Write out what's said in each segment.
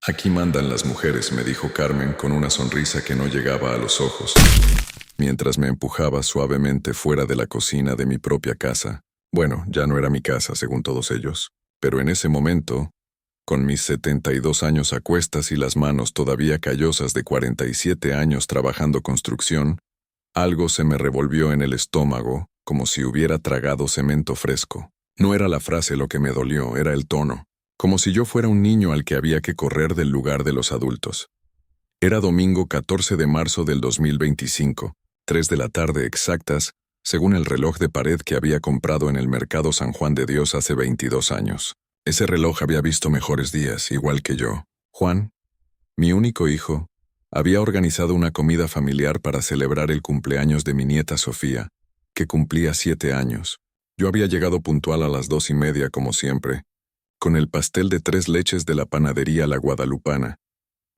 Aquí mandan las mujeres, me dijo Carmen con una sonrisa que no llegaba a los ojos, mientras me empujaba suavemente fuera de la cocina de mi propia casa. Bueno, ya no era mi casa, según todos ellos, pero en ese momento, con mis 72 años a cuestas y las manos todavía callosas de 47 años trabajando construcción, algo se me revolvió en el estómago, como si hubiera tragado cemento fresco. No era la frase lo que me dolió, era el tono, como si yo fuera un niño al que había que correr del lugar de los adultos. Era domingo 14 de marzo del 2025, 3 de la tarde exactas, según el reloj de pared que había comprado en el mercado San Juan de Dios hace 22 años. Ese reloj había visto mejores días, igual que yo. Juan, mi único hijo, había organizado una comida familiar para celebrar el cumpleaños de mi nieta Sofía, que cumplía 7 años. Yo había llegado puntual a las 2:30, como siempre, con el pastel de 3 leches de la panadería La Guadalupana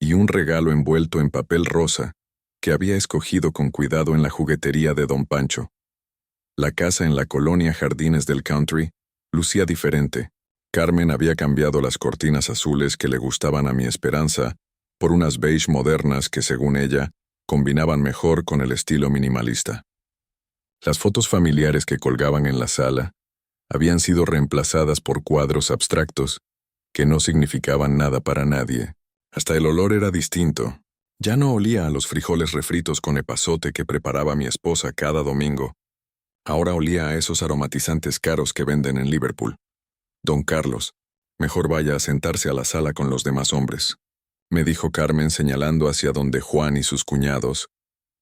y un regalo envuelto en papel rosa que había escogido con cuidado en la juguetería de Don Pancho. La casa en la colonia Jardines del Country lucía diferente. Carmen había cambiado las cortinas azules que le gustaban a mi Esperanza por unas beige modernas que, según ella, combinaban mejor con el estilo minimalista. Las fotos familiares que colgaban en la sala habían sido reemplazadas por cuadros abstractos que no significaban nada para nadie. Hasta el olor era distinto. Ya no olía a los frijoles refritos con epazote que preparaba mi esposa cada domingo. Ahora olía a esos aromatizantes caros que venden en Liverpool. Don Carlos, mejor vaya a sentarse a la sala con los demás hombres, me dijo Carmen señalando hacia donde Juan y sus cuñados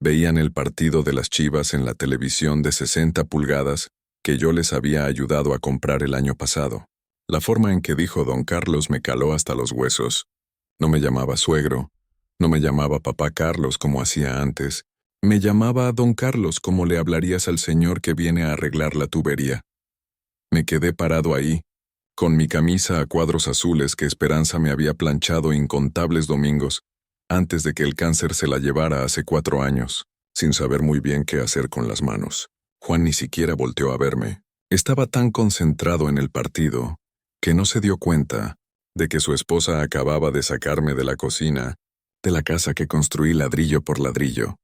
veían el partido de las Chivas en la televisión de 60 pulgadas que yo les había ayudado a comprar el año pasado. La forma en que dijo don Carlos me caló hasta los huesos. No me llamaba suegro, no me llamaba papá Carlos como hacía antes, me llamaba don Carlos como le hablarías al señor que viene a arreglar la tubería. Me quedé parado ahí, con mi camisa a cuadros azules que Esperanza me había planchado incontables domingos, antes de que el cáncer se la llevara hace 4 años, sin saber muy bien qué hacer con las manos. Juan ni siquiera volteó a verme. Estaba tan concentrado en el partido que no se dio cuenta de que su esposa acababa de sacarme de la cocina, de la casa que construí ladrillo por ladrillo.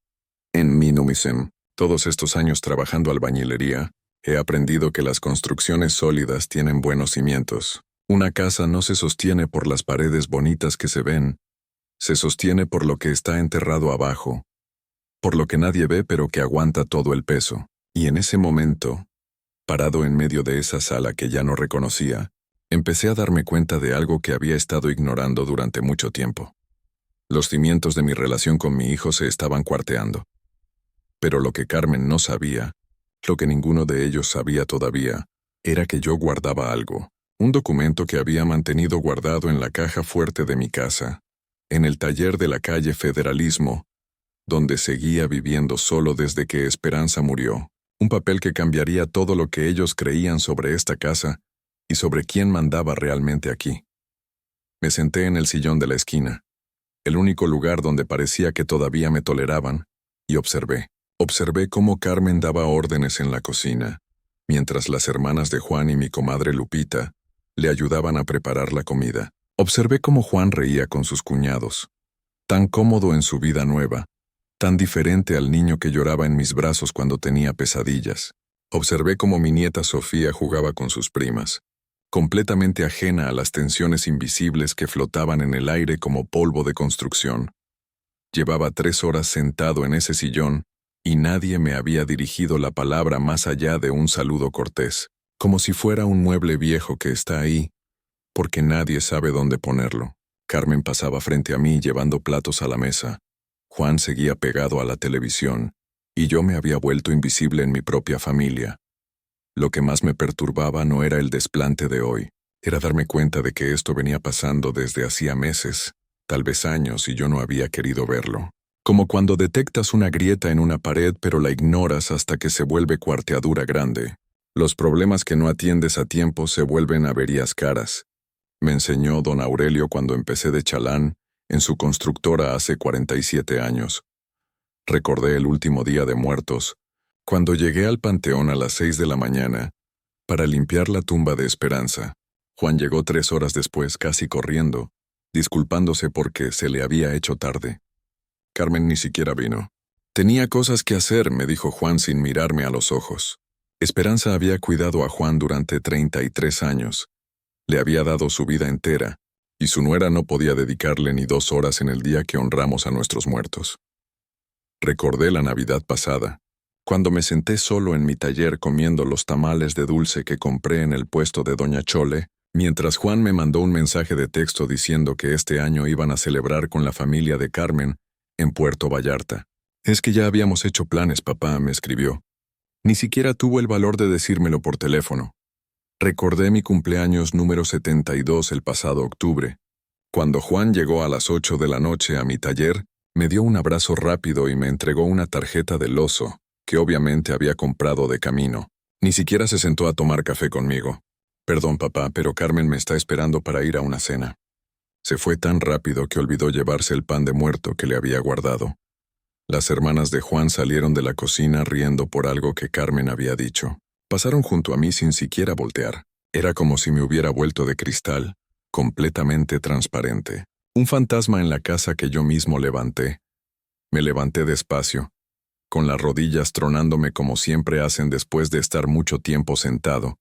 En Minumisen, todos estos años trabajando albañilería, he aprendido que las construcciones sólidas tienen buenos cimientos. Una casa no se sostiene por las paredes bonitas que se ven, se sostiene por lo que está enterrado abajo, por lo que nadie ve pero que aguanta todo el peso. Y en ese momento, parado en medio de esa sala que ya no reconocía, empecé a darme cuenta de algo que había estado ignorando durante mucho tiempo. Los cimientos de mi relación con mi hijo se estaban cuarteando. Pero lo que Carmen no sabía, lo que ninguno de ellos sabía todavía, era que yo guardaba algo, un documento que había mantenido guardado en la caja fuerte de mi casa, en el taller de la calle Federalismo, donde seguía viviendo solo desde que Esperanza murió. Un papel que cambiaría todo lo que ellos creían sobre esta casa y sobre quién mandaba realmente aquí. Me senté en el sillón de la esquina, el único lugar donde parecía que todavía me toleraban, y observé. Observé cómo Carmen daba órdenes en la cocina, mientras las hermanas de Juan y mi comadre Lupita le ayudaban a preparar la comida. Observé cómo Juan reía con sus cuñados, tan cómodo en su vida nueva, tan diferente al niño que lloraba en mis brazos cuando tenía pesadillas. Observé cómo mi nieta Sofía jugaba con sus primas, completamente ajena a las tensiones invisibles que flotaban en el aire como polvo de construcción. Llevaba 3 horas sentado en ese sillón y nadie me había dirigido la palabra más allá de un saludo cortés, como si fuera un mueble viejo que está ahí, porque nadie sabe dónde ponerlo. Carmen pasaba frente a mí llevando platos a la mesa. Juan seguía pegado a la televisión, y yo me había vuelto invisible en mi propia familia. Lo que más me perturbaba no era el desplante de hoy, era darme cuenta de que esto venía pasando desde hacía meses, tal vez años, y yo no había querido verlo. Como cuando detectas una grieta en una pared pero la ignoras hasta que se vuelve cuarteadura grande. Los problemas que no atiendes a tiempo se vuelven averías caras. Me enseñó don Aurelio cuando empecé de chalán en su constructora hace 47 años. Recordé el último día de muertos, cuando llegué al panteón a las 6 de la mañana para limpiar la tumba de Esperanza. Juan llegó 3 horas después, casi corriendo, disculpándose porque se le había hecho tarde. Carmen ni siquiera vino. Tenía cosas que hacer, me dijo Juan sin mirarme a los ojos. Esperanza había cuidado a Juan durante 33 años. Le había dado su vida entera, y su nuera no podía dedicarle ni 2 horas en el día que honramos a nuestros muertos. Recordé la Navidad pasada, cuando me senté solo en mi taller comiendo los tamales de dulce que compré en el puesto de Doña Chole, mientras Juan me mandó un mensaje de texto diciendo que este año iban a celebrar con la familia de Carmen en Puerto Vallarta. Es que ya habíamos hecho planes, papá, me escribió. Ni siquiera tuvo el valor de decírmelo por teléfono. Recordé mi cumpleaños número 72 el pasado octubre. Cuando Juan llegó a las 8 de la noche a mi taller, me dio un abrazo rápido y me entregó una tarjeta del oso, que obviamente había comprado de camino. Ni siquiera se sentó a tomar café conmigo. Perdón, papá, pero Carmen me está esperando para ir a una cena. Se fue tan rápido que olvidó llevarse el pan de muerto que le había guardado. Las hermanas de Juan salieron de la cocina riendo por algo que Carmen había dicho. Pasaron junto a mí sin siquiera voltear. Era como si me hubiera vuelto de cristal, completamente transparente. Un fantasma en la casa que yo mismo levanté. Me levanté despacio, con las rodillas tronándome como siempre hacen después de estar mucho tiempo sentado,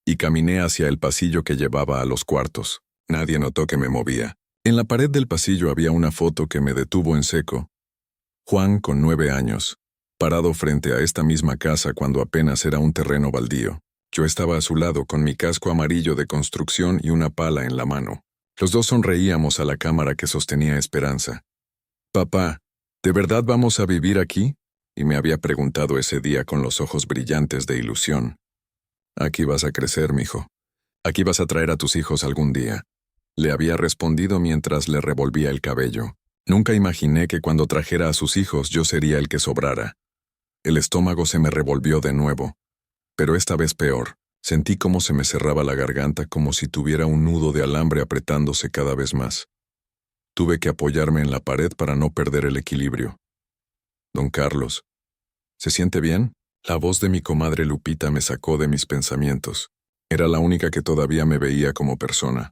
y caminé hacia el pasillo que llevaba a los cuartos. Nadie notó que me movía. En la pared del pasillo había una foto que me detuvo en seco. Juan, con 9 años, parado frente a esta misma casa cuando apenas era un terreno baldío. Yo estaba a su lado con mi casco amarillo de construcción y una pala en la mano. Los dos sonreíamos a la cámara que sostenía Esperanza. «Papá, ¿de verdad vamos a vivir aquí?», y me había preguntado ese día con los ojos brillantes de ilusión. «Aquí vas a crecer, mijo. Aquí vas a traer a tus hijos algún día», le había respondido mientras le revolvía el cabello. Nunca imaginé que cuando trajera a sus hijos yo sería el que sobrara. El estómago se me revolvió de nuevo, pero esta vez peor. Sentí cómo se me cerraba la garganta como si tuviera un nudo de alambre apretándose cada vez más. Tuve que apoyarme en la pared para no perder el equilibrio. «Don Carlos, ¿se siente bien?». La voz de mi comadre Lupita me sacó de mis pensamientos. Era la única que todavía me veía como persona.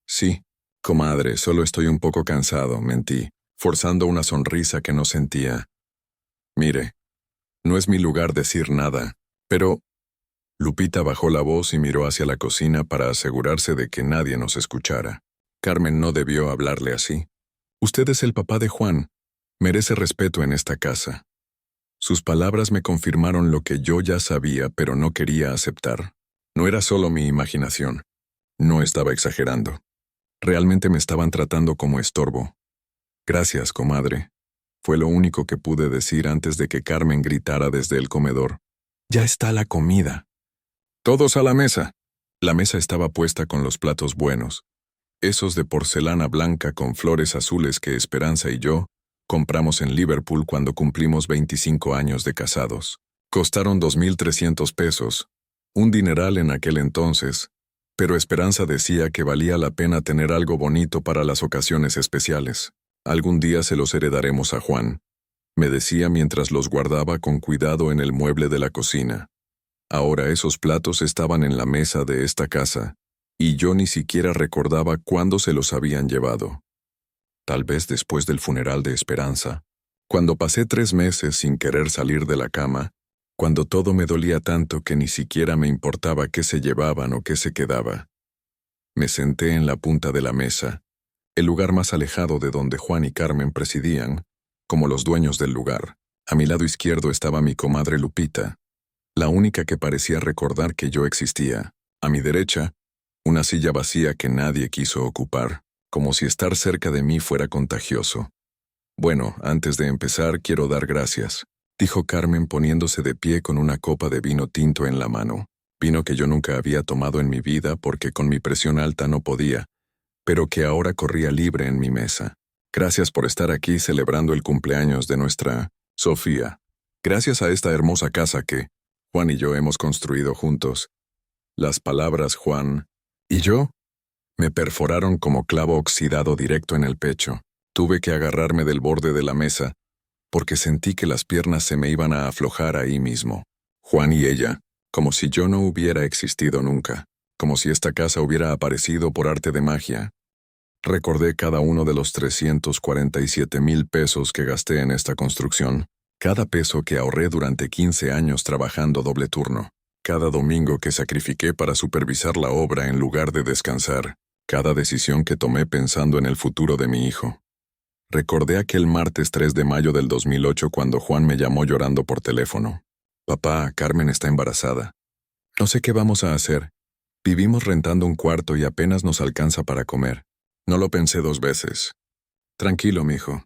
«Sí, comadre, solo estoy un poco cansado», mentí, forzando una sonrisa que no sentía. «Mire, no es mi lugar decir nada, pero...». Lupita bajó la voz y miró hacia la cocina para asegurarse de que nadie nos escuchara. «Carmen no debió hablarle así. Usted es el papá de Juan. Merece respeto en esta casa». Sus palabras me confirmaron lo que yo ya sabía, pero no quería aceptar. No era solo mi imaginación. No estaba exagerando. Realmente me estaban tratando como estorbo. «Gracias, comadre», fue lo único que pude decir antes de que Carmen gritara desde el comedor. «Ya está la comida». «Todos a la mesa». La mesa estaba puesta con los platos buenos, esos de porcelana blanca con flores azules que Esperanza y yo compramos en Liverpool cuando cumplimos 25 años de casados. Costaron 2,300 pesos, un dineral en aquel entonces, pero Esperanza decía que valía la pena tener algo bonito para las ocasiones especiales. «Algún día se los heredaremos a Juan», me decía mientras los guardaba con cuidado en el mueble de la cocina. Ahora esos platos estaban en la mesa de esta casa, y yo ni siquiera recordaba cuándo se los habían llevado. Tal vez después del funeral de Esperanza, cuando pasé 3 meses sin querer salir de la cama, cuando todo me dolía tanto que ni siquiera me importaba qué se llevaban o qué se quedaba. Me senté en la punta de la mesa, el lugar más alejado de donde Juan y Carmen presidían, como los dueños del lugar. A mi lado izquierdo estaba mi comadre Lupita, la única que parecía recordar que yo existía. A mi derecha, una silla vacía que nadie quiso ocupar, como si estar cerca de mí fuera contagioso. «Bueno, antes de empezar quiero dar gracias», dijo Carmen poniéndose de pie con una copa de vino tinto en la mano. Vino que yo nunca había tomado en mi vida porque con mi presión alta no podía, pero que ahora corría libre en mi mesa. «Gracias por estar aquí celebrando el cumpleaños de nuestra Sofía. Gracias a esta hermosa casa que Juan y yo hemos construido juntos». Las palabras «Juan» y «yo» me perforaron como clavo oxidado directo en el pecho. Tuve que agarrarme del borde de la mesa, porque sentí que las piernas se me iban a aflojar ahí mismo. Juan y ella, como si yo no hubiera existido nunca, como si esta casa hubiera aparecido por arte de magia. Recordé cada uno de los 347,000 pesos que gasté en esta construcción, cada peso que ahorré durante 15 años trabajando doble turno, cada domingo que sacrifiqué para supervisar la obra en lugar de descansar, cada decisión que tomé pensando en el futuro de mi hijo. Recordé aquel martes 3 de mayo del 2008 cuando Juan me llamó llorando por teléfono. Papá, Carmen está embarazada. No sé qué vamos a hacer. Vivimos rentando un cuarto y apenas nos alcanza para comer. No lo pensé 2 veces. Tranquilo, mijo.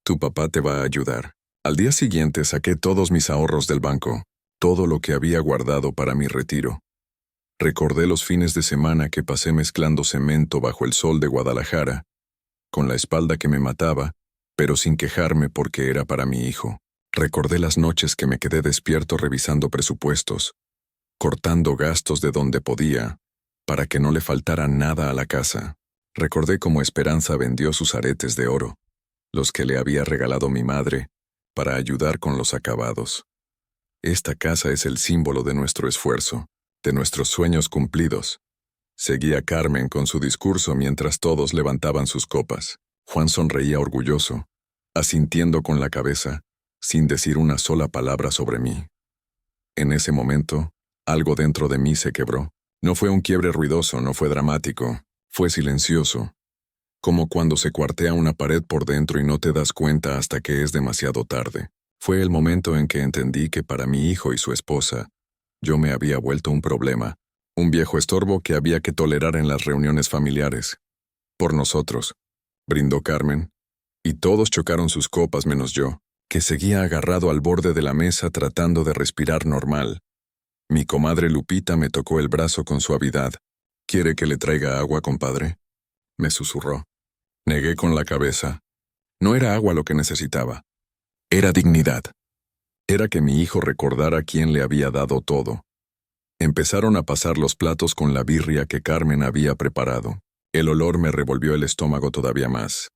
Tu papá te va a ayudar. Al día siguiente saqué todos mis ahorros del banco, todo lo que había guardado para mi retiro. Recordé los fines de semana que pasé mezclando cemento bajo el sol de Guadalajara, con la espalda que me mataba, pero sin quejarme porque era para mi hijo. Recordé las noches que me quedé despierto revisando presupuestos, cortando gastos de donde podía, para que no le faltara nada a la casa. Recordé cómo Esperanza vendió sus aretes de oro, los que le había regalado mi madre, para ayudar con los acabados. Esta casa es el símbolo de nuestro esfuerzo, de nuestros sueños cumplidos. Seguía Carmen con su discurso mientras todos levantaban sus copas. Juan sonreía orgulloso, asintiendo con la cabeza, sin decir una sola palabra sobre mí. En ese momento, algo dentro de mí se quebró. No fue un quiebre ruidoso, no fue dramático, fue silencioso, como cuando se cuartea una pared por dentro y no te das cuenta hasta que es demasiado tarde. Fue el momento en que entendí que para mi hijo y su esposa, yo me había vuelto un problema, un viejo estorbo que había que tolerar en las reuniones familiares. Por nosotros, brindó Carmen, y todos chocaron sus copas menos yo, que seguía agarrado al borde de la mesa tratando de respirar normal. Mi comadre Lupita me tocó el brazo con suavidad. ¿Quiere que le traiga agua, compadre?, me susurró. Negué con la cabeza. No era agua lo que necesitaba. Era dignidad. Era que mi hijo recordara quién le había dado todo. Empezaron a pasar los platos con la birria que Carmen había preparado. El olor me revolvió el estómago todavía más.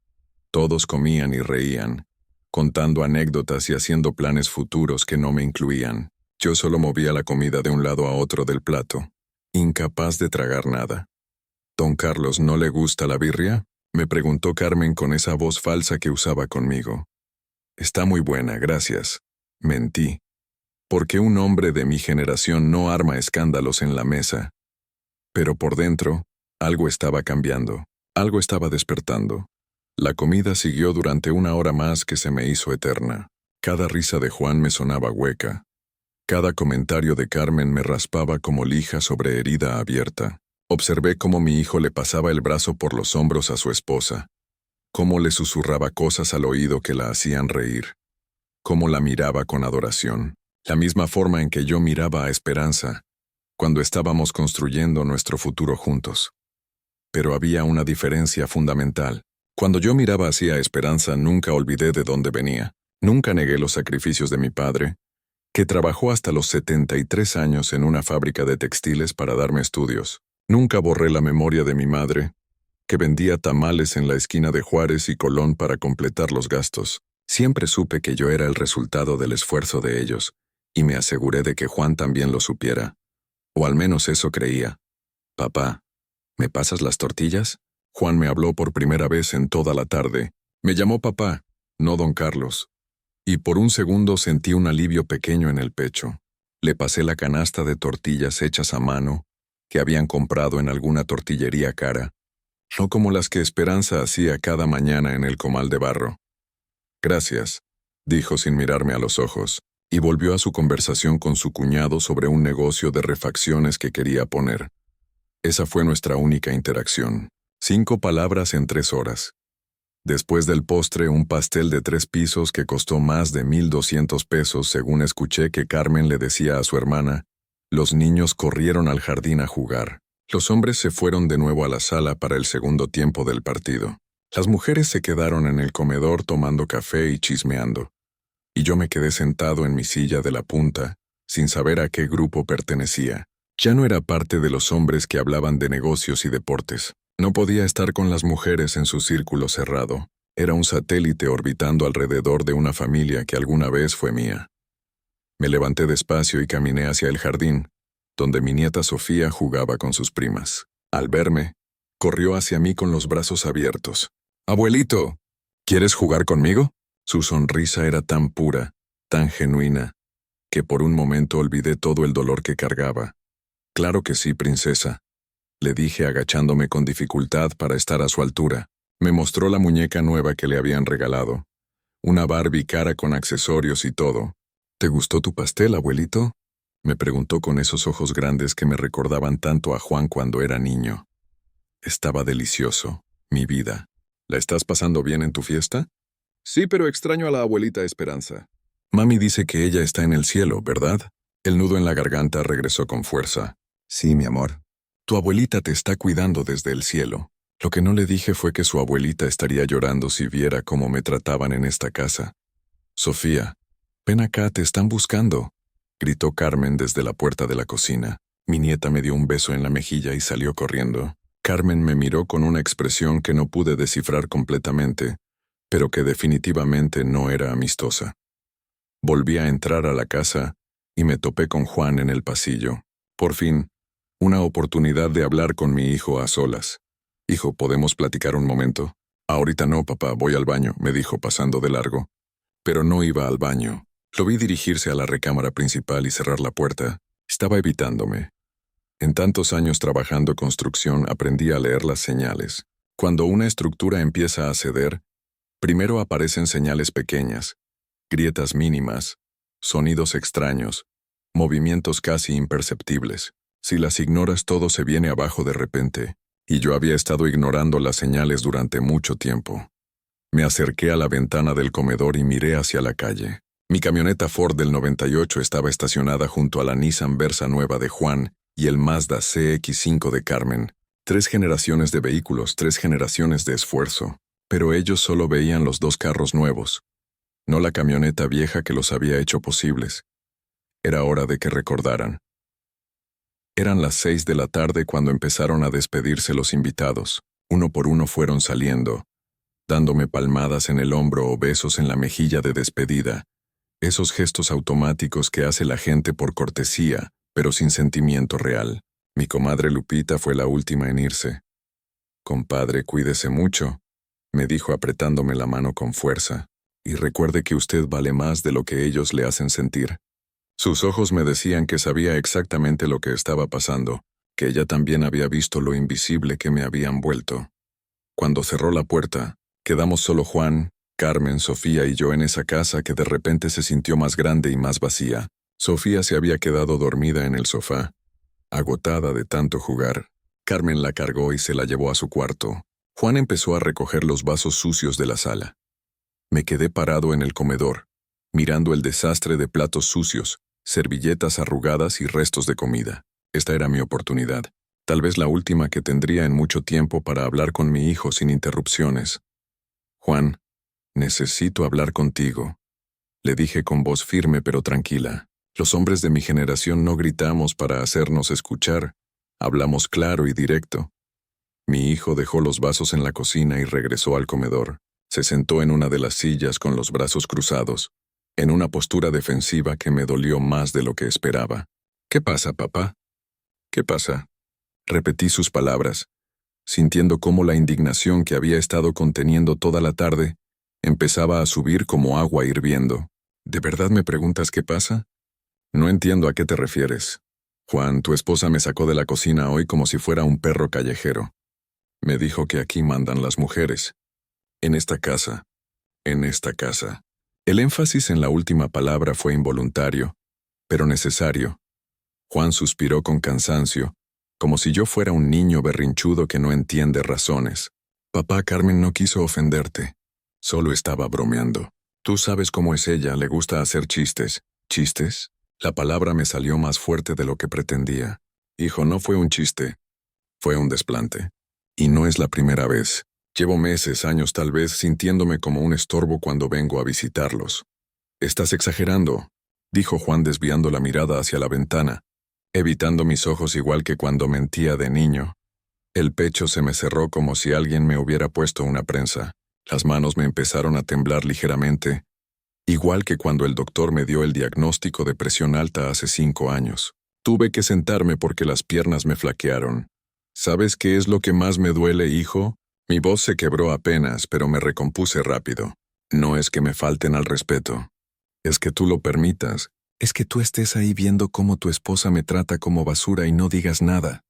Todos comían y reían, contando anécdotas y haciendo planes futuros que no me incluían. Yo solo movía la comida de un lado a otro del plato, incapaz de tragar nada. ¿Don Carlos no le gusta la birria?, me preguntó Carmen con esa voz falsa que usaba conmigo. Está muy buena, gracias. Mentí. Porque un hombre de mi generación no arma escándalos en la mesa. Pero por dentro, algo estaba cambiando, algo estaba despertando. La comida siguió durante 1 hora más que se me hizo eterna. Cada risa de Juan me sonaba hueca. Cada comentario de Carmen me raspaba como lija sobre herida abierta. Observé cómo mi hijo le pasaba el brazo por los hombros a su esposa, cómo le susurraba cosas al oído que la hacían reír, cómo la miraba con adoración, la misma forma en que yo miraba a Esperanza, cuando estábamos construyendo nuestro futuro juntos. Pero había una diferencia fundamental. Cuando yo miraba hacia Esperanza nunca olvidé de dónde venía, nunca negué los sacrificios de mi padre, que trabajó hasta los 73 años en una fábrica de textiles para darme estudios. Nunca borré la memoria de mi madre, que vendía tamales en la esquina de Juárez y Colón para completar los gastos. Siempre supe que yo era el resultado del esfuerzo de ellos, y me aseguré de que Juan también lo supiera. O al menos eso creía. Papá, ¿me pasas las tortillas? Juan me habló por primera vez en toda la tarde. Me llamó papá, no don Carlos. Y por un segundo sentí un alivio pequeño en el pecho. Le pasé la canasta de tortillas hechas a mano, que habían comprado en alguna tortillería cara, no como las que Esperanza hacía cada mañana en el comal de barro. Gracias, dijo sin mirarme a los ojos, y volvió a su conversación con su cuñado sobre un negocio de refacciones que quería poner. Esa fue nuestra única interacción. 5 palabras en 3 horas. Después del postre, un pastel de 3 pisos que costó más de 1,200 pesos, según escuché que Carmen le decía a su hermana. Los niños corrieron al jardín a jugar. Los hombres se fueron de nuevo a la sala para el segundo tiempo del partido. Las mujeres se quedaron en el comedor tomando café y chismeando. Y yo me quedé sentado en mi silla de la punta, sin saber a qué grupo pertenecía. Ya no era parte de los hombres que hablaban de negocios y deportes. No podía estar con las mujeres en su círculo cerrado. Era un satélite orbitando alrededor de una familia que alguna vez fue mía. Me levanté despacio y caminé hacia el jardín, donde mi nieta Sofía jugaba con sus primas. Al verme, Corrió hacia mí con los brazos abiertos. «Abuelito, ¿quieres jugar conmigo?» Su sonrisa era tan pura, tan genuina, que por un momento olvidé todo el dolor que cargaba. «Claro que sí, princesa», le dije agachándome con dificultad para estar a su altura. Me mostró la muñeca nueva que le habían regalado. Una Barbie cara con accesorios y todo. «¿Te gustó tu pastel, abuelito?», me preguntó con esos ojos grandes que me recordaban tanto a Juan cuando era niño. Estaba delicioso, mi vida. ¿La estás pasando bien en tu fiesta? Sí, pero extraño a la abuelita Esperanza. Mami dice que ella está en el cielo, ¿verdad? El nudo en la garganta regresó con fuerza. Sí, mi amor. Tu abuelita te está cuidando desde el cielo. Lo que no le dije fue que su abuelita estaría llorando si viera cómo me trataban en esta casa. Sofía, ven acá, te están buscando, gritó Carmen desde la puerta de la cocina. Mi nieta me dio un beso en la mejilla y salió corriendo. Carmen me miró con una expresión que no pude descifrar completamente, pero que definitivamente no era amistosa. Volví a entrar a la casa y me topé con Juan en el pasillo. Por fin, una oportunidad de hablar con mi hijo a solas. «Hijo, ¿podemos platicar un momento?» «Ahorita no, papá, voy al baño», me dijo pasando de largo. Pero no iba al baño. Lo vi dirigirse a la recámara principal y cerrar la puerta. Estaba evitándome. En tantos años trabajando construcción aprendí a leer las señales. Cuando una estructura empieza a ceder, primero aparecen señales pequeñas, grietas mínimas, sonidos extraños, movimientos casi imperceptibles. Si las ignoras, todo se viene abajo de repente, y yo había estado ignorando las señales durante mucho tiempo. Me acerqué a la ventana del comedor y miré hacia la calle. Mi camioneta Ford del 98 estaba estacionada junto a la Nissan Versa nueva de Juan y el Mazda CX-5 de Carmen. 3 generaciones de vehículos, 3 generaciones de esfuerzo. Pero ellos solo veían los 2 carros nuevos, no la camioneta vieja que los había hecho posibles. Era hora de que recordaran. Eran las 6 de la tarde cuando empezaron a despedirse los invitados. Uno por uno fueron saliendo, dándome palmadas en el hombro o besos en la mejilla de despedida. Esos gestos automáticos que hace la gente por cortesía, pero sin sentimiento real. Mi comadre Lupita fue la última en irse. «Compadre, cuídese mucho», me dijo apretándome la mano con fuerza. «Y recuerde que usted vale más de lo que ellos le hacen sentir». Sus ojos me decían que sabía exactamente lo que estaba pasando, que ella también había visto lo invisible que me habían vuelto. Cuando cerró la puerta, quedamos solo Juan, Carmen, Sofía y yo en esa casa que de repente se sintió más grande y más vacía. Sofía se había quedado dormida en el sofá, agotada de tanto jugar. Carmen la cargó y se la llevó a su cuarto. Juan empezó a recoger los vasos sucios de la sala. Me quedé parado en el comedor, mirando el desastre de platos sucios, servilletas arrugadas y restos de comida. Esta era mi oportunidad, tal vez la última que tendría en mucho tiempo para hablar con mi hijo sin interrupciones. «Juan, necesito hablar contigo», le dije con voz firme pero tranquila. Los hombres de mi generación no gritamos para hacernos escuchar, hablamos claro y directo. Mi hijo dejó los vasos en la cocina y regresó al comedor. Se sentó en una de las sillas con los brazos cruzados, en una postura defensiva que me dolió más de lo que esperaba. «¿Qué pasa, papá? ¿Qué pasa?», repetí sus palabras, sintiendo cómo la indignación que había estado conteniendo toda la tarde empezaba a subir como agua hirviendo. «¿De verdad me preguntas qué pasa? No entiendo a qué te refieres. Juan, tu esposa me sacó de la cocina hoy como si fuera un perro callejero. Me dijo que aquí mandan las mujeres. En esta casa. En esta casa». El énfasis en la última palabra fue involuntario, pero necesario. Juan suspiró con cansancio, como si yo fuera un niño berrinchudo que no entiende razones. «Papá, Carmen no quiso ofenderte. Solo estaba bromeando. Tú sabes cómo es ella, le gusta hacer chistes». «¿Chistes?». La palabra me salió más fuerte de lo que pretendía. «Hijo, no fue un chiste. Fue un desplante. Y no es la primera vez. Llevo meses, años tal vez, sintiéndome como un estorbo cuando vengo a visitarlos». «Estás exagerando», dijo Juan desviando la mirada hacia la ventana, evitando mis ojos igual que cuando mentía de niño. El pecho se me cerró como si alguien me hubiera puesto una prensa. Las manos me empezaron a temblar ligeramente, igual que cuando el doctor me dio el diagnóstico de presión alta hace 5 años. Tuve que sentarme porque las piernas me flaquearon. ¿Sabes qué es lo que más me duele, hijo? Mi voz se quebró apenas, pero me recompuse rápido. No es que me falten al respeto. Es que tú lo permitas. Es que tú estés ahí viendo cómo tu esposa me trata como basura y no digas nada.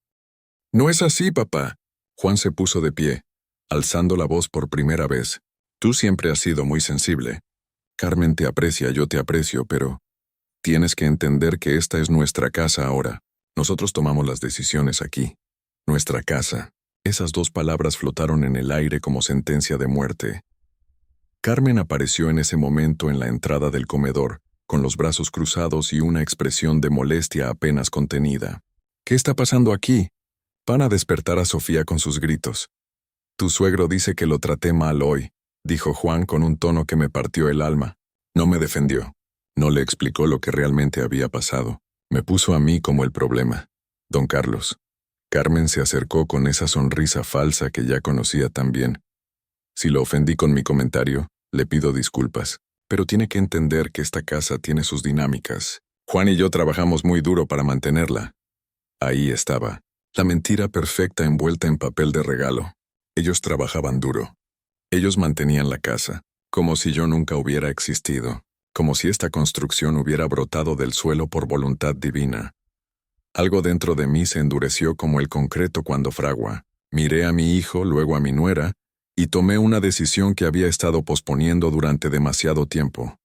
No es así, papá. Juan se puso de pie, alzando la voz por primera vez. Tú siempre has sido muy sensible. Carmen te aprecia, yo te aprecio, pero tienes que entender que esta es nuestra casa ahora. Nosotros tomamos las decisiones aquí. Nuestra casa. Esas dos palabras flotaron en el aire como sentencia de muerte. Carmen apareció en ese momento en la entrada del comedor, con los brazos cruzados y una expresión de molestia apenas contenida. ¿Qué está pasando aquí? Van a despertar a Sofía con sus gritos. Tu suegro dice que lo traté mal hoy, dijo Juan con un tono que me partió el alma. No me defendió. No le explicó lo que realmente había pasado. Me puso a mí como el problema. Don Carlos. Carmen se acercó con esa sonrisa falsa que ya conocía tan bien. Si lo ofendí con mi comentario, le pido disculpas. Pero tiene que entender que esta casa tiene sus dinámicas. Juan y yo trabajamos muy duro para mantenerla. Ahí estaba, la mentira perfecta envuelta en papel de regalo. Ellos trabajaban duro. Ellos mantenían la casa, como si yo nunca hubiera existido, como si esta construcción hubiera brotado del suelo por voluntad divina. Algo dentro de mí se endureció como el concreto cuando fragua. Miré a mi hijo, luego a mi nuera, y tomé una decisión que había estado posponiendo durante demasiado tiempo.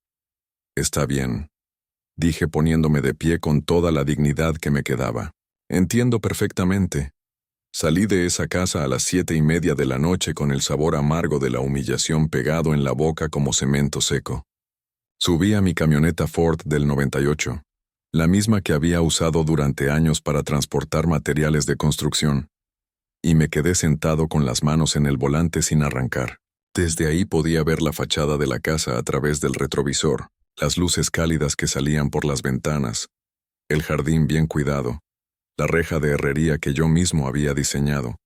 Está bien, dije poniéndome de pie con toda la dignidad que me quedaba. Entiendo perfectamente. Salí de esa casa a las 7:30 de la noche con el sabor amargo de la humillación pegado en la boca como cemento seco. Subí a mi camioneta Ford del 98, la misma que había usado durante años para transportar materiales de construcción, y me quedé sentado con las manos en el volante sin arrancar. Desde ahí podía ver la fachada de la casa a través del retrovisor, las luces cálidas que salían por las ventanas, el jardín bien cuidado, la reja de herrería que yo mismo había diseñado.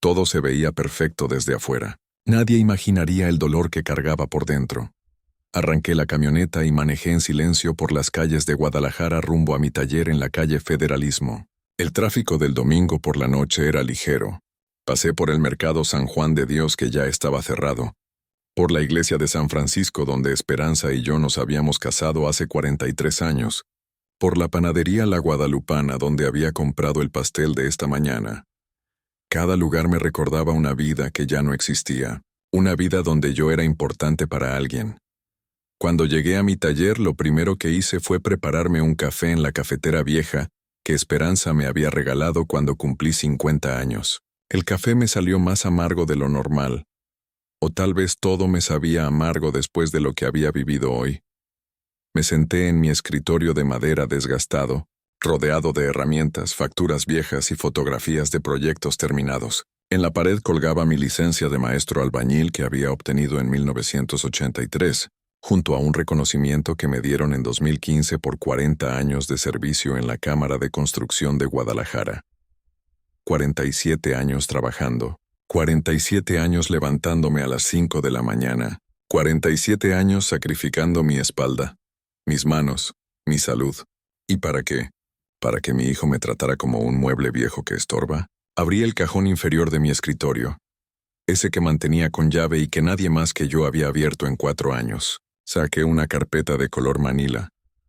Todo se veía perfecto desde afuera. Nadie imaginaría el dolor que cargaba por dentro. Arranqué la camioneta y manejé en silencio por las calles de Guadalajara rumbo a mi taller en la calle Federalismo. El tráfico del domingo por la noche era ligero. Pasé por el mercado San Juan de Dios que ya estaba cerrado, por la iglesia de San Francisco donde Esperanza y yo nos habíamos casado hace 43 años, por la panadería La Guadalupana donde había comprado el pastel de esta mañana. Cada lugar me recordaba una vida que ya no existía, una vida donde yo era importante para alguien. Cuando llegué a mi taller, lo primero que hice fue prepararme un café en la cafetera vieja que Esperanza me había regalado cuando cumplí 50 años. El café me salió más amargo de lo normal, o tal vez todo me sabía amargo después de lo que había vivido hoy. Me senté en mi escritorio de madera desgastado, rodeado de herramientas, facturas viejas y fotografías de proyectos terminados. En la pared colgaba mi licencia de maestro albañil que había obtenido en 1983, junto a un reconocimiento que me dieron en 2015 por 40 años de servicio en la Cámara de Construcción de Guadalajara. 47 años trabajando, 47 años levantándome a las 5 de la mañana, 47 años sacrificando mi espalda, mis manos, mi salud. ¿Y para qué? ¿Para que mi hijo me tratara como un mueble viejo que estorba? Abrí el cajón inferior de mi escritorio, ese que mantenía con llave y que nadie más que yo había abierto en 4 años. Saqué una carpeta de color manila,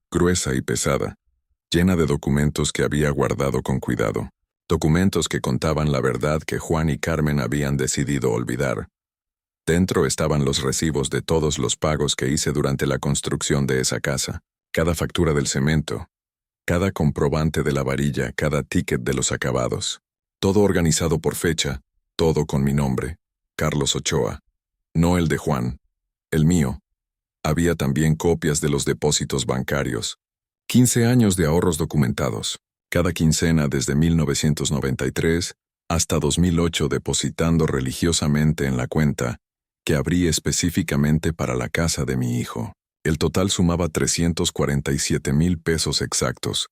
gruesa y pesada, llena de documentos que había guardado con cuidado. Documentos que contaban la verdad que Juan y Carmen habían decidido olvidar. Dentro estaban los recibos de todos los pagos que hice durante la construcción de esa casa, cada factura del cemento, cada comprobante de la varilla, cada ticket de los acabados. Todo organizado por fecha, todo con mi nombre, Carlos Ochoa. No el de Juan, el mío. Había también copias de los depósitos bancarios. 15 años de ahorros documentados. Cada quincena desde 1993 hasta 2008 depositando religiosamente en la cuenta que abrí específicamente para la casa de mi hijo. El total sumaba 347,000 pesos exactos.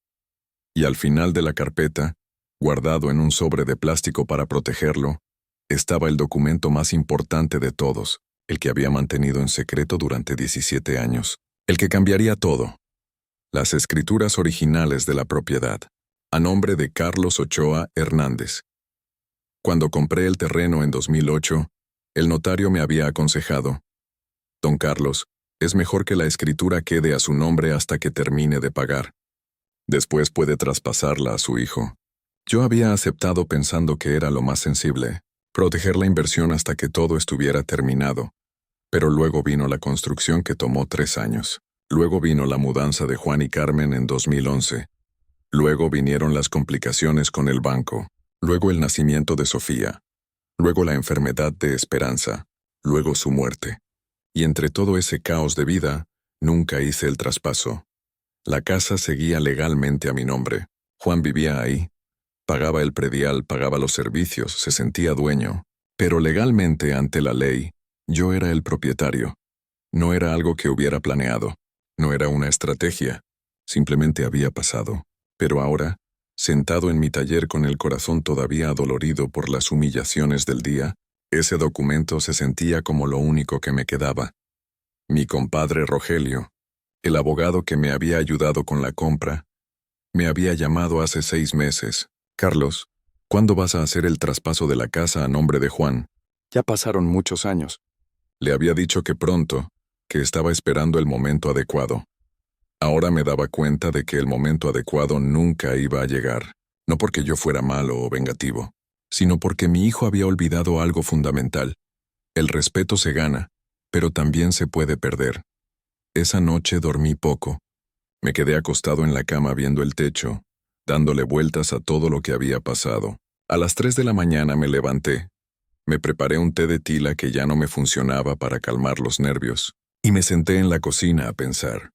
Y al final de la carpeta, guardado en un sobre de plástico para protegerlo, estaba el documento más importante de todos, el que había mantenido en secreto durante 17 años, el que cambiaría todo. Las escrituras originales de la propiedad, a nombre de Carlos Ochoa Hernández, Cuando compré el terreno en 2008, el notario me había aconsejado: Don Carlos, es mejor que la escritura quede a su nombre hasta que termine de pagar. Después puede traspasarla a su hijo. Yo había aceptado pensando que era lo más sensible, proteger la inversión hasta que todo estuviera terminado. Pero luego vino la construcción que tomó 3 años. Luego vino la mudanza de Juan y Carmen en 2011. Luego vinieron las complicaciones con el banco. Luego el nacimiento de Sofía. Luego la enfermedad de Esperanza. Luego su muerte. Y entre todo ese caos de vida, nunca hice el traspaso. La casa seguía legalmente a mi nombre. Juan vivía ahí. Pagaba el predial, pagaba los servicios, se sentía dueño. Pero legalmente, ante la ley, yo era el propietario. No era algo que hubiera planeado. No era una estrategia. Simplemente había pasado. Pero ahora, sentado en mi taller con el corazón todavía adolorido por las humillaciones del día, ese documento se sentía como lo único que me quedaba. Mi compadre Rogelio, el abogado que me había ayudado con la compra, me había llamado hace 6 meses. Carlos, ¿cuándo vas a hacer el traspaso de la casa a nombre de Juan? Ya pasaron muchos años. Le había dicho que pronto, que estaba esperando el momento adecuado. Ahora me daba cuenta de que el momento adecuado nunca iba a llegar, no porque yo fuera malo o vengativo, sino porque mi hijo había olvidado algo fundamental. El respeto se gana, pero también se puede perder. Esa noche dormí poco. Me quedé acostado en la cama viendo el techo, dándole vueltas a todo lo que había pasado. A las 3 de la mañana me levanté. Me preparé un té de tila que ya no me funcionaba para calmar los nervios, y me senté en la cocina a pensar.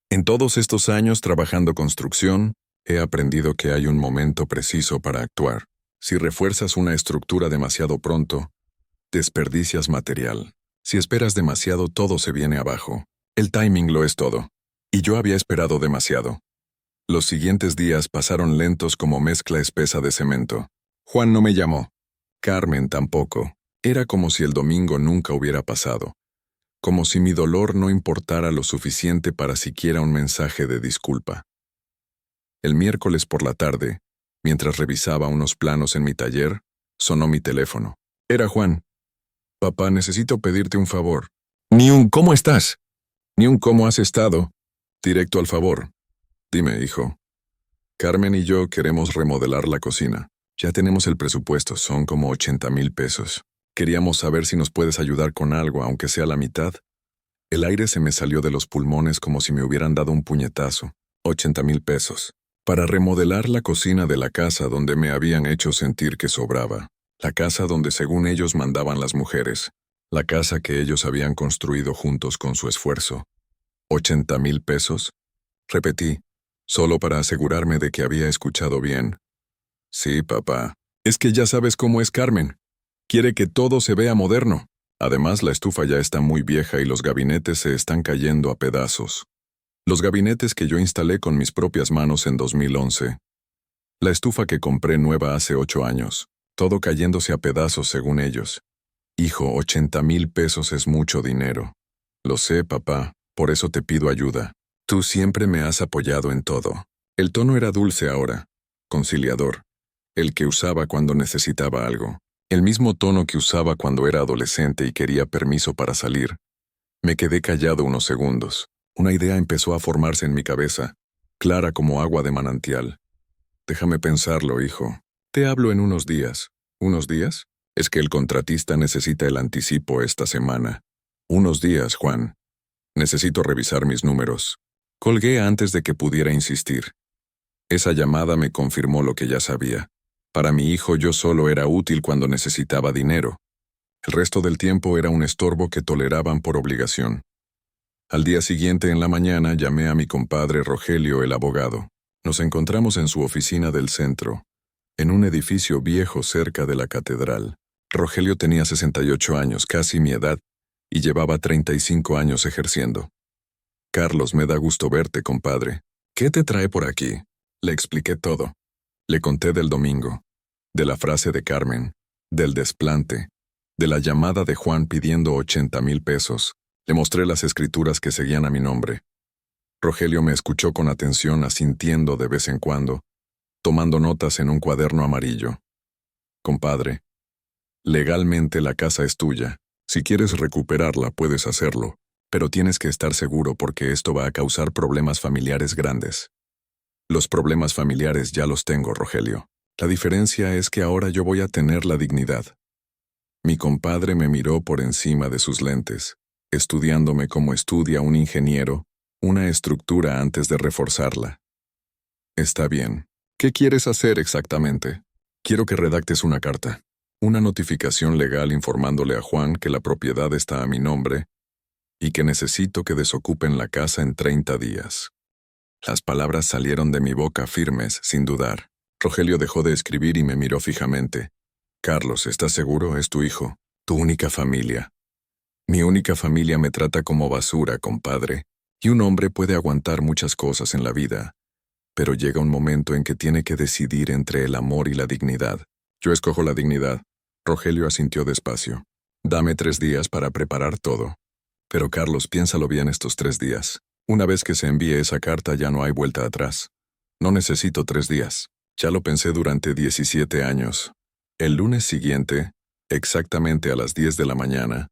En todos estos años trabajando construcción, he aprendido que hay un momento preciso para actuar. Si refuerzas una estructura demasiado pronto, desperdicias material. Si esperas demasiado, todo se viene abajo. El timing lo es todo. Y yo había esperado demasiado. Los siguientes días pasaron lentos como mezcla espesa de cemento. Juan no me llamó. Carmen tampoco. Era como si el domingo nunca hubiera pasado. Como si mi dolor no importara lo suficiente para siquiera un mensaje de disculpa. El miércoles por la tarde, mientras revisaba unos planos en mi taller, sonó mi teléfono. Era Juan. Papá, necesito pedirte un favor. Ni un ¿cómo estás? Ni un ¿cómo has estado? Directo al favor. Dime, hijo. Carmen y yo queremos remodelar la cocina. Ya tenemos el presupuesto, son como 80,000 pesos. Queríamos saber si nos puedes ayudar con algo, aunque sea la mitad. El aire se me salió de los pulmones como si me hubieran dado un puñetazo. 80,000 pesos. Para remodelar la cocina de la casa donde me habían hecho sentir que sobraba. La casa donde según ellos mandaban las mujeres. La casa que ellos habían construido juntos con su esfuerzo. 80,000 pesos. Repetí, solo para asegurarme de que había escuchado bien. Sí, papá. Es que ya sabes cómo es Carmen. Quiere que todo se vea moderno. Además, la estufa ya está muy vieja y los gabinetes se están cayendo a pedazos. Los gabinetes que yo instalé con mis propias manos en 2011. La estufa que compré nueva hace 8 años. Todo cayéndose a pedazos según ellos. Hijo, 80,000 pesos es mucho dinero. Lo sé, papá, por eso te pido ayuda. Tú siempre me has apoyado en todo. El tono era dulce ahora, conciliador, el que usaba cuando necesitaba algo. El mismo tono que usaba cuando era adolescente y quería permiso para salir. Me quedé callado unos segundos. Una idea empezó a formarse en mi cabeza, clara como agua de manantial. Déjame pensarlo, hijo. Te hablo en unos días. ¿Unos días? Es que el contratista necesita el anticipo esta semana. Unos días, Juan. Necesito revisar mis números. Colgué antes de que pudiera insistir. Esa llamada me confirmó lo que ya sabía. Para mi hijo yo solo era útil cuando necesitaba dinero. El resto del tiempo era un estorbo que toleraban por obligación. Al día siguiente en la mañana llamé a mi compadre Rogelio, el abogado. Nos encontramos en su oficina del centro, en un edificio viejo cerca de la catedral. Rogelio tenía 68 años, casi mi edad, y llevaba 35 años ejerciendo. Carlos, me da gusto verte, compadre. ¿Qué te trae por aquí? Le expliqué todo. Le conté del domingo, de la frase de Carmen, del desplante, de la llamada de Juan pidiendo 80,000 pesos. Le mostré las escrituras que seguían a mi nombre. Rogelio me escuchó con atención, asintiendo de vez en cuando, tomando notas en un cuaderno amarillo. Compadre, Legalmente la casa es tuya. Si quieres recuperarla, puedes hacerlo, pero tienes que estar seguro porque esto va a causar problemas familiares grandes. Los problemas familiares ya los tengo, Rogelio. La diferencia es que ahora yo voy a tener la dignidad. Mi compadre me miró por encima de sus lentes, estudiándome como estudia un ingeniero, una estructura antes de reforzarla. Está bien. ¿Qué quieres hacer exactamente? Quiero que redactes una carta, una notificación legal informándole a Juan que la propiedad está a mi nombre y que necesito que desocupen la casa en 30 días. Las palabras salieron de mi boca firmes, sin dudar. Rogelio dejó de escribir y me miró fijamente. Carlos, ¿estás seguro? Es tu hijo, tu única familia. Mi única familia me trata como basura, compadre, y un hombre puede aguantar muchas cosas en la vida, pero llega un momento en que tiene que decidir entre el amor y la dignidad. Yo escojo la dignidad. Rogelio asintió despacio. Dame 3 días para preparar todo. Pero Carlos, piénsalo bien estos 3 días. Una vez que se envíe esa carta ya no hay vuelta atrás. No necesito 3 días. Ya lo pensé durante 17 años. El lunes siguiente, exactamente a las 10 de la mañana,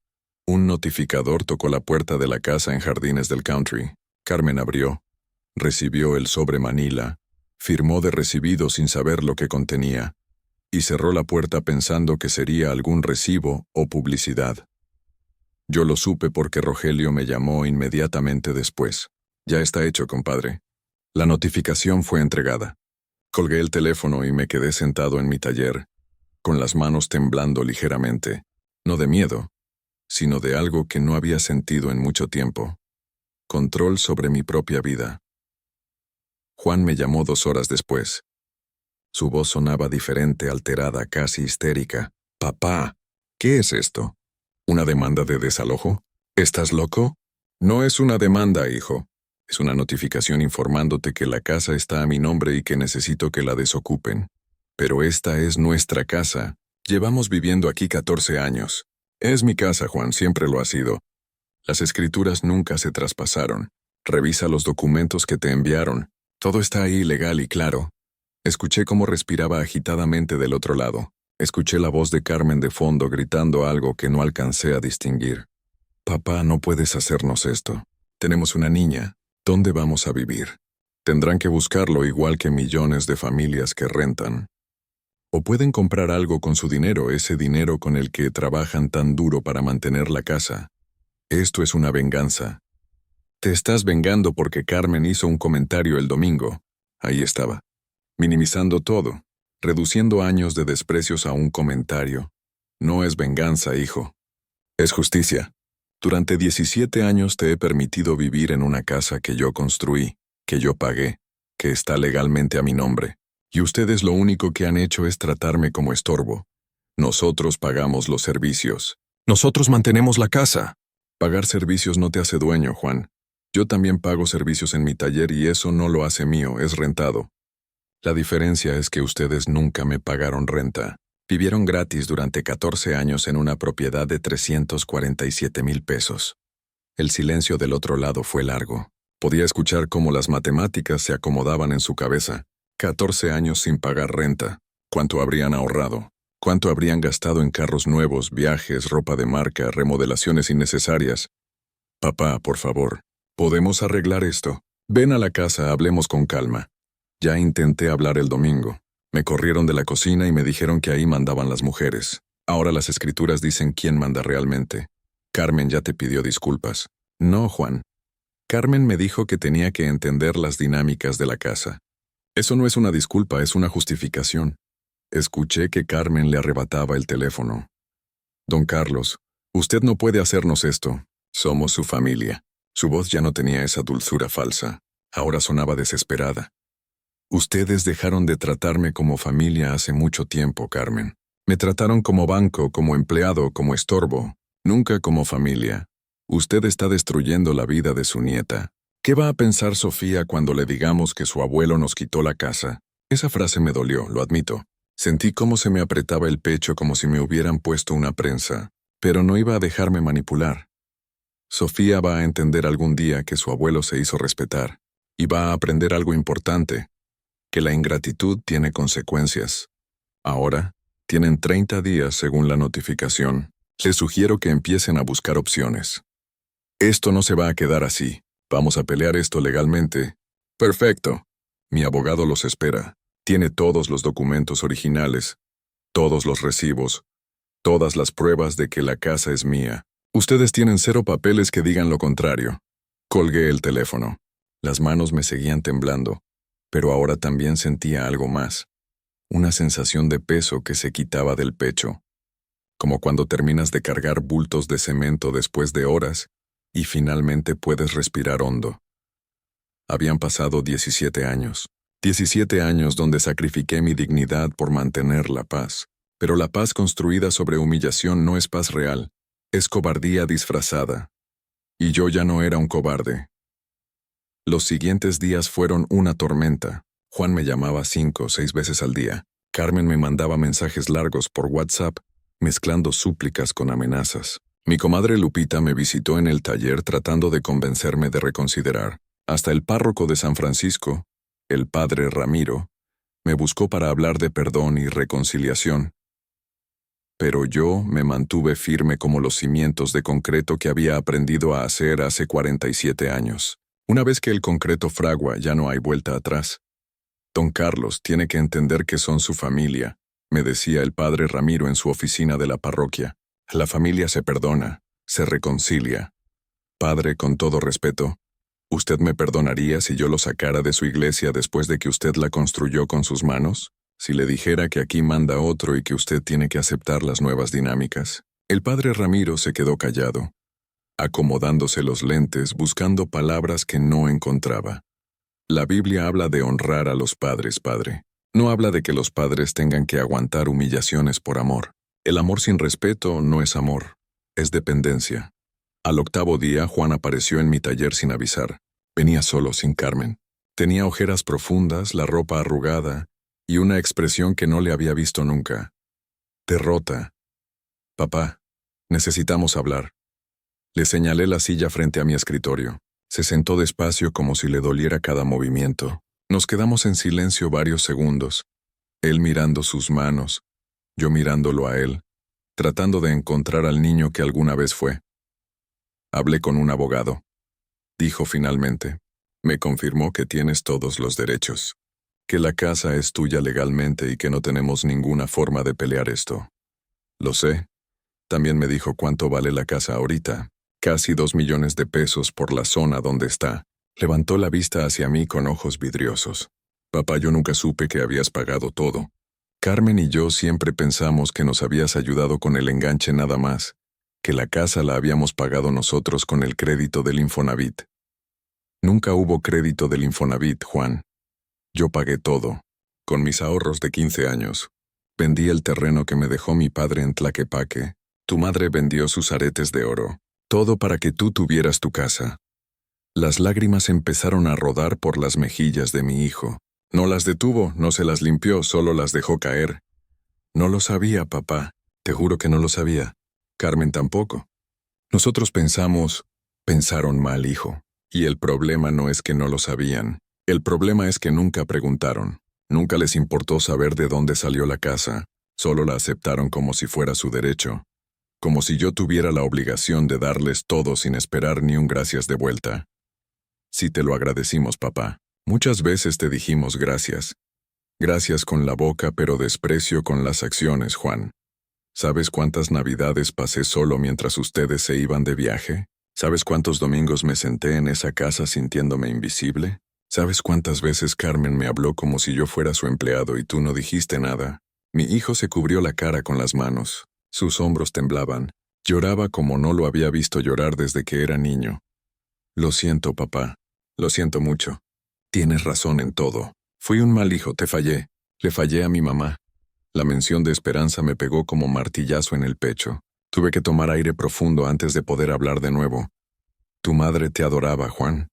un notificador tocó la puerta de la casa en Jardines del Country. Carmen abrió, recibió el sobre Manila, firmó de recibido sin saber lo que contenía, y cerró la puerta pensando que sería algún recibo o publicidad. Yo lo supe porque Rogelio me llamó inmediatamente después. Ya está hecho, compadre. La notificación fue entregada. Colgué el teléfono y me quedé sentado en mi taller, con las manos temblando ligeramente, no de miedo, sino de algo que no había sentido en mucho tiempo. Control sobre mi propia vida. Juan me llamó 2 horas después. Su voz sonaba diferente, alterada, casi histérica. «Papá, ¿qué es esto? ¿Una demanda de desalojo? ¿Estás loco?» «No es una demanda, hijo. Es una notificación informándote que la casa está a mi nombre y que necesito que la desocupen. Pero esta es nuestra casa. Llevamos viviendo aquí 14 años. Es mi casa, Juan, siempre lo ha sido. Las escrituras nunca se traspasaron. Revisa los documentos que te enviaron. Todo está ahí legal y claro». Escuché cómo respiraba agitadamente del otro lado. Escuché la voz de Carmen de fondo gritando algo que no alcancé a distinguir. «Papá, no puedes hacernos esto. Tenemos una niña. ¿Dónde vamos a vivir? Tendrán que buscarlo igual que millones de familias que rentan. O pueden comprar algo con su dinero, ese dinero con el que trabajan tan duro para mantener la casa. Esto es una venganza. Te estás vengando porque Carmen hizo un comentario el domingo. Ahí estaba. Minimizando todo, reduciendo años de desprecios a un comentario. No es venganza, hijo. Es justicia. Durante 17 años te he permitido vivir en una casa que yo construí, que yo pagué, que está legalmente a mi nombre. Y ustedes lo único que han hecho es tratarme como estorbo. Nosotros pagamos los servicios. Nosotros mantenemos la casa. Pagar servicios no te hace dueño, Juan. Yo también pago servicios en mi taller y eso no lo hace mío, es rentado. La diferencia es que ustedes nunca me pagaron renta. Vivieron gratis durante 14 años en una propiedad de 347,000 pesos. El silencio del otro lado fue largo. Podía escuchar cómo las matemáticas se acomodaban en su cabeza. 14 años sin pagar renta. ¿Cuánto habrían ahorrado? ¿Cuánto habrían gastado en carros nuevos, viajes, ropa de marca, remodelaciones innecesarias? Papá, por favor, ¿podemos arreglar esto? Ven a la casa, hablemos con calma. Ya intenté hablar el domingo. Me corrieron de la cocina y me dijeron que ahí mandaban las mujeres. Ahora las escrituras dicen quién manda realmente. Carmen ya te pidió disculpas. No, Juan. Carmen me dijo que tenía que entender las dinámicas de la casa. Eso no es una disculpa, es una justificación. Escuché que Carmen le arrebataba el teléfono. Don Carlos, usted no puede hacernos esto. Somos su familia. Su voz ya no tenía esa dulzura falsa. Ahora sonaba desesperada. Ustedes dejaron de tratarme como familia hace mucho tiempo, Carmen. Me trataron como banco, como empleado, como estorbo. Nunca como familia. Usted está destruyendo la vida de su nieta. ¿Qué va a pensar Sofía cuando le digamos que su abuelo nos quitó la casa? Esa frase me dolió, lo admito. Sentí cómo se me apretaba el pecho como si me hubieran puesto una prensa, pero no iba a dejarme manipular. Sofía va a entender algún día que su abuelo se hizo respetar, y va a aprender algo importante, que la ingratitud tiene consecuencias. Ahora, Tienen 30 días según la notificación. Les sugiero que empiecen a buscar opciones. Esto no se va a quedar así. Vamos a pelear esto legalmente. Perfecto. Mi abogado los espera. Tiene todos los documentos originales, todos los recibos, todas las pruebas de que la casa es mía. Ustedes tienen 0 papeles que digan lo contrario. Colgué el teléfono. Las manos me seguían temblando, pero ahora también sentía algo más. Una sensación de peso que se quitaba del pecho. Como cuando terminas de cargar bultos de cemento después de horas y finalmente puedes respirar hondo. Habían pasado 17 años. 17 años donde sacrifiqué mi dignidad por mantener la paz. Pero la paz construida sobre humillación no es paz real, es cobardía disfrazada. Y yo ya no era un cobarde. Los siguientes días fueron una tormenta. Juan me llamaba 5 o 6 veces al día. Carmen me mandaba mensajes largos por WhatsApp, mezclando súplicas con amenazas. Mi comadre Lupita me visitó en el taller tratando de convencerme de reconsiderar. Hasta el párroco de San Francisco, el padre Ramiro, me buscó para hablar de perdón y reconciliación. Pero yo me mantuve firme como los cimientos de concreto que había aprendido a hacer hace 47 años. Una vez que el concreto fragua, ya no hay vuelta atrás. Don Carlos tiene que entender que son su familia, me decía el padre Ramiro en su oficina de la parroquia. La familia se perdona, se reconcilia. Padre, con todo respeto, ¿usted me perdonaría si yo lo sacara de su iglesia después de que usted la construyó con sus manos? Si le dijera que aquí manda otro y que usted tiene que aceptar las nuevas dinámicas. El padre Ramiro se quedó callado, acomodándose los lentes, buscando palabras que no encontraba. La Biblia habla de honrar a los padres, padre. No habla de que los padres tengan que aguantar humillaciones por amor. El amor sin respeto no es amor, es dependencia. Al 8º día, Juan apareció en mi taller sin avisar. Venía solo, sin Carmen. Tenía ojeras profundas, la ropa arrugada y una expresión que no le había visto nunca. Derrota. Papá, necesitamos hablar. Le señalé la silla frente a mi escritorio. Se sentó despacio como si le doliera cada movimiento. Nos quedamos en silencio varios segundos. Él mirando sus manos, yo mirándolo a él, tratando de encontrar al niño que alguna vez fue. Hablé con un abogado. Dijo finalmente. Me confirmó que tienes todos los derechos. Que la casa es tuya legalmente y que no tenemos ninguna forma de pelear esto. Lo sé. También me dijo cuánto vale la casa ahorita. Casi 2 millones de pesos por la zona donde está. Levantó la vista hacia mí con ojos vidriosos. Papá, yo nunca supe que habías pagado todo. Carmen y yo siempre pensamos que nos habías ayudado con el enganche nada más, que la casa la habíamos pagado nosotros con el crédito del Infonavit. Nunca hubo crédito del Infonavit, Juan. Yo pagué todo, con mis ahorros de 15 años. Vendí el terreno que me dejó mi padre en Tlaquepaque. Tu madre vendió sus aretes de oro. Todo para que tú tuvieras tu casa. Las lágrimas empezaron a rodar por las mejillas de mi hijo. No las detuvo, no se las limpió, solo las dejó caer. No lo sabía, papá. Te juro que no lo sabía. Carmen tampoco. Nosotros pensaron mal, hijo. Y el problema no es que no lo sabían. El problema es que nunca preguntaron. Nunca les importó saber de dónde salió la casa. Solo la aceptaron como si fuera su derecho. Como si yo tuviera la obligación de darles todo sin esperar ni un gracias de vuelta. Sí te lo agradecimos, papá. Muchas veces te dijimos gracias. Gracias con la boca, pero desprecio con las acciones, Juan. ¿Sabes cuántas navidades pasé solo mientras ustedes se iban de viaje? ¿Sabes cuántos domingos me senté en esa casa sintiéndome invisible? ¿Sabes cuántas veces Carmen me habló como si yo fuera su empleado y tú no dijiste nada? Mi hijo se cubrió la cara con las manos. Sus hombros temblaban. Lloraba como no lo había visto llorar desde que era niño. Lo siento, papá. Lo siento mucho. Tienes razón en todo. Fui un mal hijo, te fallé. Le fallé a mi mamá. La mención de Esperanza me pegó como martillazo en el pecho. Tuve que tomar aire profundo antes de poder hablar de nuevo. Tu madre te adoraba, Juan.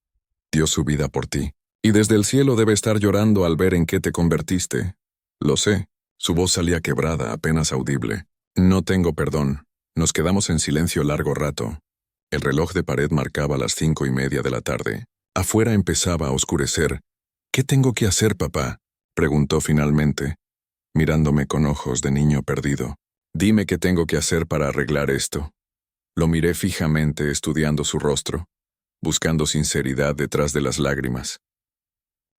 Dio su vida por ti. Y desde el cielo debe estar llorando al ver en qué te convertiste. Lo sé. Su voz salía quebrada, apenas audible. No tengo perdón. Nos quedamos en silencio largo rato. El reloj de pared marcaba las 5:30 de la tarde. Afuera empezaba a oscurecer. ¿Qué tengo que hacer, papá?, preguntó finalmente. mirándome con ojos de niño perdido. Dime qué tengo que hacer para arreglar esto. Lo miré fijamente estudiando su rostro, buscando sinceridad detrás de las lágrimas.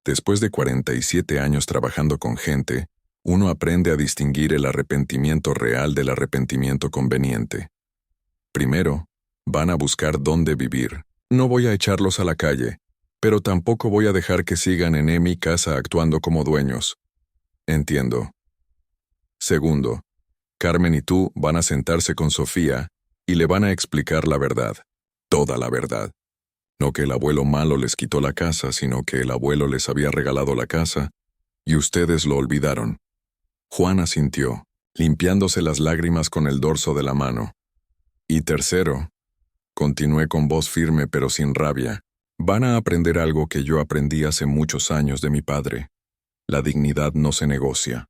Después de 47 años trabajando con gente, uno aprende a distinguir el arrepentimiento real del arrepentimiento conveniente. Primero, van a buscar dónde vivir. No voy a echarlos a la calle, pero tampoco voy a dejar que sigan en mi casa actuando como dueños. Entiendo. Segundo, Carmen y tú van a sentarse con Sofía y le van a explicar la verdad, toda la verdad. No que el abuelo malo les quitó la casa, sino que el abuelo les había regalado la casa y ustedes lo olvidaron. Juan asintió, limpiándose las lágrimas con el dorso de la mano. Y tercero, continué con voz firme pero sin rabia, van a aprender algo que yo aprendí hace muchos años de mi padre. La dignidad no se negocia.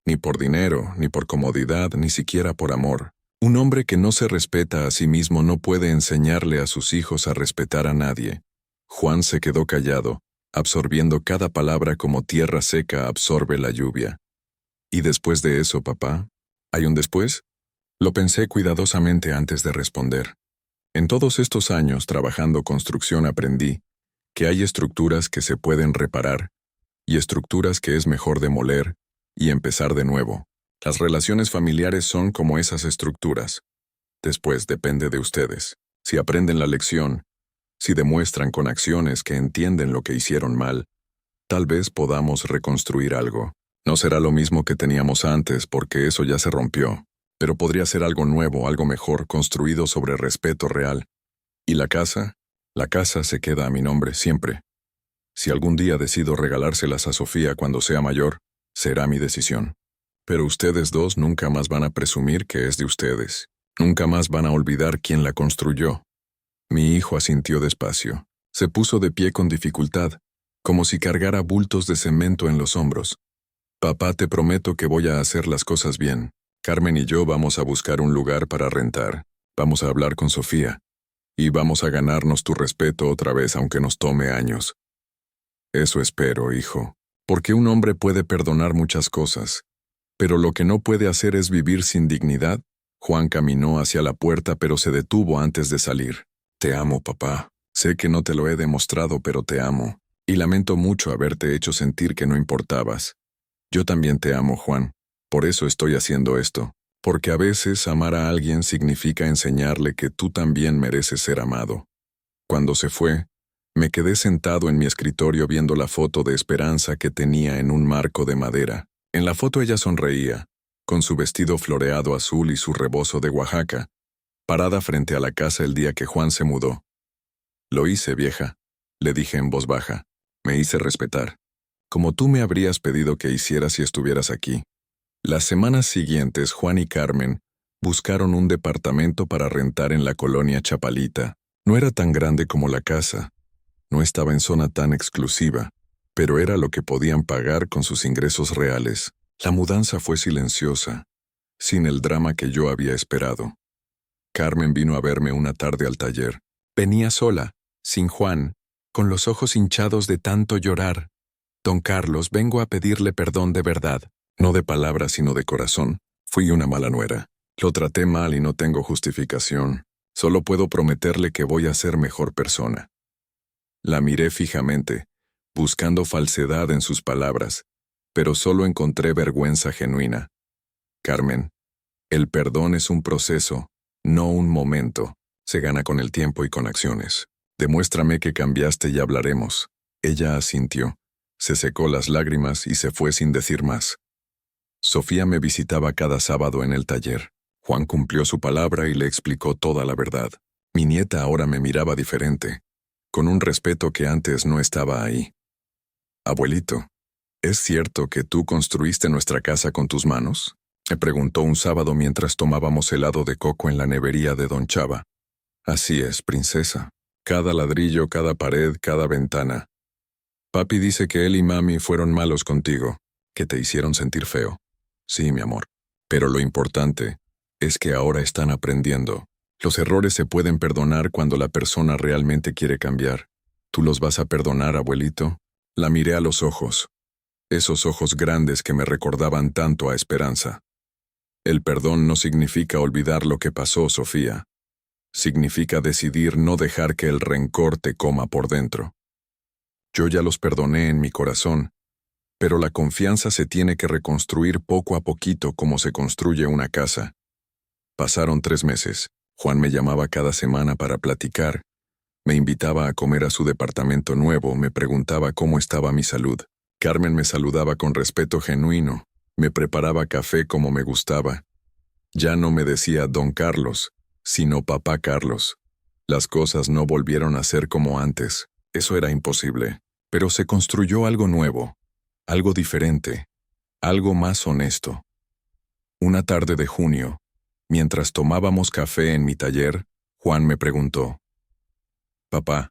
Ni por dinero, ni por comodidad, ni siquiera por amor. Un hombre que no se respeta a sí mismo no puede enseñarle a sus hijos a respetar a nadie. Juan se quedó callado, absorbiendo cada palabra como tierra seca absorbe la lluvia. ¿Y después de eso, papá? ¿Hay un después? Lo pensé cuidadosamente antes de responder. En todos estos años trabajando construcción aprendí que hay estructuras que se pueden reparar y estructuras que es mejor demoler y empezar de nuevo. Las relaciones familiares son como esas estructuras. Después depende de ustedes. Si aprenden la lección, si demuestran con acciones que entienden lo que hicieron mal, tal vez podamos reconstruir algo. No será lo mismo que teníamos antes porque eso ya se rompió, pero podría ser algo nuevo, algo mejor, construido sobre respeto real. ¿Y la casa? La casa se queda a mi nombre siempre. Si algún día decido regalárselas a Sofía cuando sea mayor, será mi decisión. Pero ustedes dos nunca más van a presumir que es de ustedes. Nunca más van a olvidar quién la construyó. Mi hijo asintió despacio. Se puso de pie con dificultad, como si cargara bultos de cemento en los hombros. Papá, te prometo que voy a hacer las cosas bien. Carmen y yo vamos a buscar un lugar para rentar. Vamos a hablar con Sofía. Y vamos a ganarnos tu respeto otra vez aunque nos tome años. Eso espero, hijo. Porque un hombre puede perdonar muchas cosas. Pero lo que no puede hacer es vivir sin dignidad. Juan caminó hacia la puerta pero se detuvo antes de salir. Te amo, papá. Sé que no te lo he demostrado, pero te amo. Y lamento mucho haberte hecho sentir que no importabas. Yo también te amo, Juan. Por eso estoy haciendo esto. Porque a veces amar a alguien significa enseñarle que tú también mereces ser amado. Cuando se fue, me quedé sentado en mi escritorio viendo la foto de Esperanza que tenía en un marco de madera. En la foto ella sonreía, con su vestido floreado azul y su rebozo de Oaxaca, parada frente a la casa el día que Juan se mudó. Lo hice, vieja, le dije en voz baja. Me hice respetar, como tú me habrías pedido que hiciera si estuvieras aquí. Las semanas siguientes, Juan y Carmen buscaron un departamento para rentar en la colonia Chapalita. No era tan grande como la casa, no estaba en zona tan exclusiva, pero era lo que podían pagar con sus ingresos reales. La mudanza fue silenciosa, sin el drama que yo había esperado. Carmen vino a verme una tarde al taller. Venía sola, sin Juan, con los ojos hinchados de tanto llorar. Don Carlos, vengo a pedirle perdón de verdad, no de palabras sino de corazón. Fui una mala nuera. Lo traté mal y no tengo justificación. Solo puedo prometerle que voy a ser mejor persona. La miré fijamente, buscando falsedad en sus palabras, pero solo encontré vergüenza genuina. Carmen, el perdón es un proceso, no un momento. Se gana con el tiempo y con acciones. Demuéstrame que cambiaste y hablaremos. Ella asintió. Se secó las lágrimas y se fue sin decir más. Sofía me visitaba cada sábado en el taller. Juan cumplió su palabra y le explicó toda la verdad. Mi nieta ahora me miraba diferente, con un respeto que antes no estaba ahí. Abuelito, ¿es cierto que tú construiste nuestra casa con tus manos? Me preguntó un sábado mientras tomábamos helado de coco en la nevería de Don Chava. Así es, princesa. Cada ladrillo, cada pared, cada ventana. Papi dice que él y mami fueron malos contigo, que te hicieron sentir feo. Sí, mi amor. Pero lo importante es que ahora están aprendiendo. Los errores se pueden perdonar cuando la persona realmente quiere cambiar. ¿Tú los vas a perdonar, abuelito? La miré a los ojos. esos ojos grandes que me recordaban tanto a Esperanza. El perdón no significa olvidar lo que pasó, Sofía. Significa decidir no dejar que el rencor te coma por dentro. Yo ya los perdoné en mi corazón, pero la confianza se tiene que reconstruir poco a poquito como se construye una casa. Pasaron 3 meses. Juan me llamaba cada semana para platicar. Me invitaba a comer a su departamento nuevo, me preguntaba cómo estaba mi salud. Carmen me saludaba con respeto genuino, me preparaba café como me gustaba. Ya no me decía Don Carlos, sino Papá Carlos. Las cosas no volvieron a ser como antes, eso era imposible. Pero se construyó algo nuevo, algo diferente, algo más honesto. Una tarde de junio, mientras tomábamos café en mi taller, Juan me preguntó: «Papá,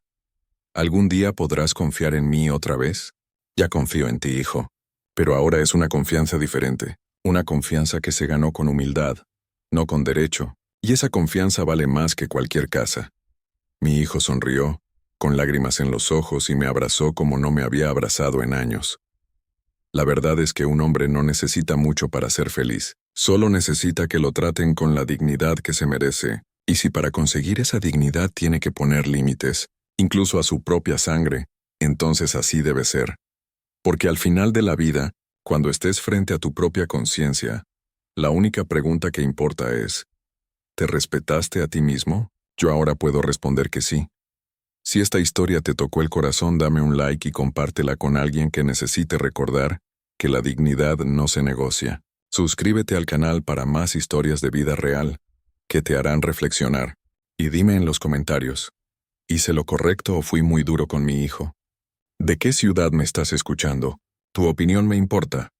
¿algún día podrás confiar en mí otra vez?» «Ya confío en ti, hijo, pero ahora es una confianza diferente, una confianza que se ganó con humildad, no con derecho, y esa confianza vale más que cualquier casa». Mi hijo sonrió, con lágrimas en los ojos, y me abrazó como no me había abrazado en años. La verdad es que un hombre no necesita mucho para ser feliz, solo necesita que lo traten con la dignidad que se merece, y si para conseguir esa dignidad tiene que poner límites, incluso a su propia sangre, entonces así debe ser. Porque al final de la vida, cuando estés frente a tu propia conciencia, la única pregunta que importa es: ¿te respetaste a ti mismo? Yo ahora puedo responder que sí. Si esta historia te tocó el corazón, dame un like y compártela con alguien que necesite recordar que la dignidad no se negocia. Suscríbete al canal para más historias de vida real que te harán reflexionar. Y dime en los comentarios, ¿hice lo correcto o fui muy duro con mi hijo? ¿De qué ciudad me estás escuchando? Tu opinión me importa.